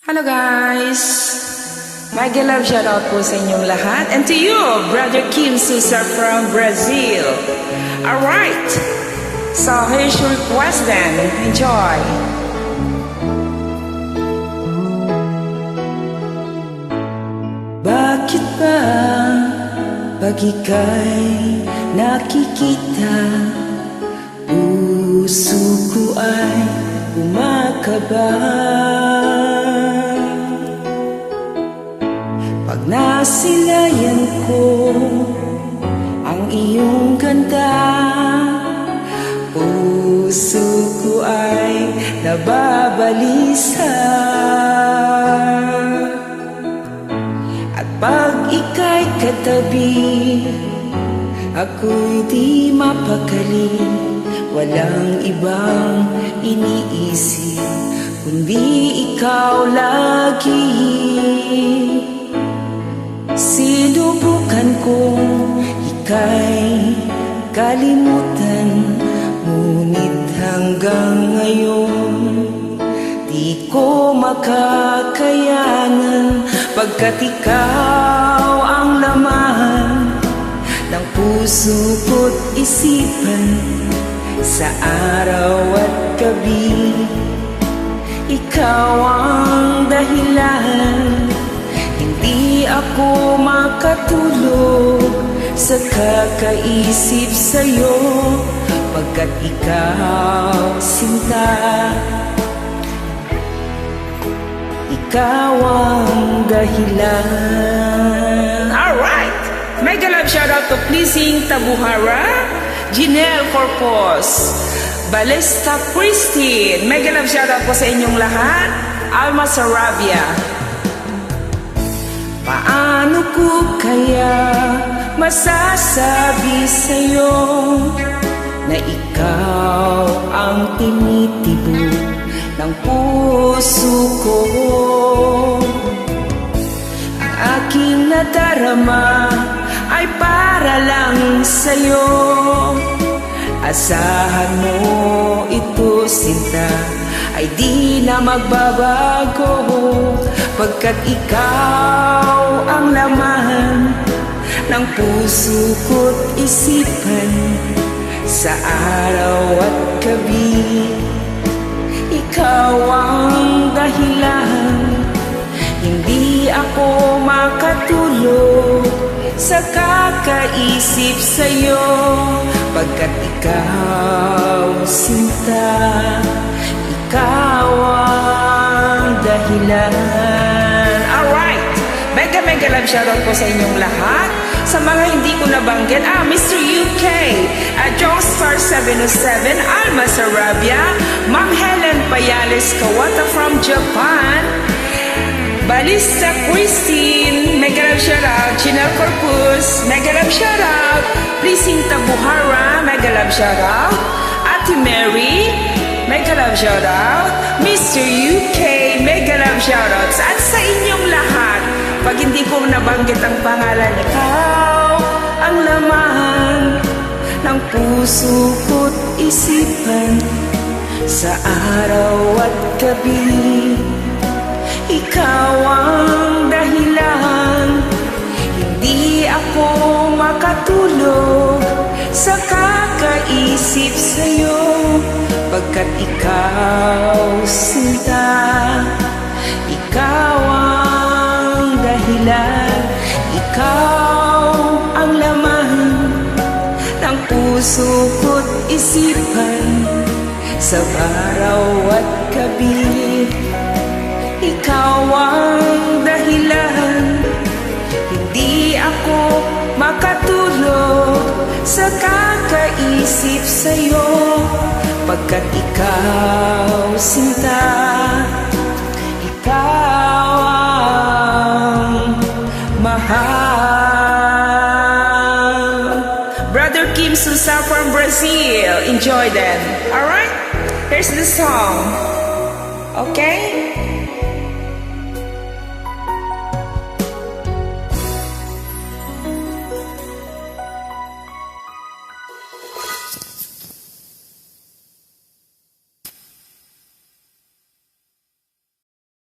Hello guys! Mega love shoutout po sa inyong lahat. And to you, Brother Kim Susa from Brazil. Alright! So here's your request then. Enjoy! Bakit ba pag ika'y nakikita, puso ko ay kumakaba? Pag nasilayan ko ang iyong ganda, puso ko ay nababalisa. At pag ika'y katabi, ako'y di mapakali. Walang ibang iniisip kundi ikaw lagi. Sinubukan kong ika'y kalimutan, ngunit hanggang ngayon di ko makakayanan, pagkat ikaw ang laman ng puso ko't isipan. Sa araw at gabi, ikaw ang dahilan. Hindi ako makatulog sa kakaisip sa'yo, pagkat ikaw sinta. Ikaw ang dahilan. Alright! Mega love shoutout to Pleasing Tabuhara, Jinelle Corpus, Balesta Christine. Mega love shoutout po sa inyong lahat. Alma Sarabia. Paano ko kaya masasabi sa'yo na ikaw ang tinitibok ng puso ko? Ang aking nadarama ay para lang sa'yo. Asahan mo ito, sinta, ay di na magbabago, pagkat ikaw ang laman ng puso ko't isipan. Sa araw at gabi, ikaw ang dahilan. Hindi ako makatulog sa kakaisip sa'yo, pagkat ikaw sinta. Ikaw ang dahilan. Alright! Mega love shoutout po sa inyong lahat. Sa mga hindi ko nabanggit, Mr. UK, Joestar 707, Alma Sarabia, Ma'am Helen Payales Kawata from Japan, Balista Christine, mega love shoutout. Jinelle Corpus, mega love shoutout. Pleasing Tabuhara, mega love shoutout. Ate Mary, mega love shoutout. Mr. UK, mega love shoutout. At sa inyong lahat, pag hindi ko nabanggit ang pangalan, ikaw ang laman ng puso ko't isipan. Sa araw at gabi, ikaw ang dahilan. Hindi ako makatulog sa kakaisip sa'yo, pagkat ikaw sinta. Ikaw ang dahilan. Ikaw ang laman ng puso ko't isipan. Sa araw at gabi, ikaw ang dahilan. Hindi ako makatulog sa kakaisip sa'yo, pagkat ikaw sinta. Ikaw ang mahal. Brother Kim Susa from Brazil. Enjoy them. Alright? Here's the song. Okay?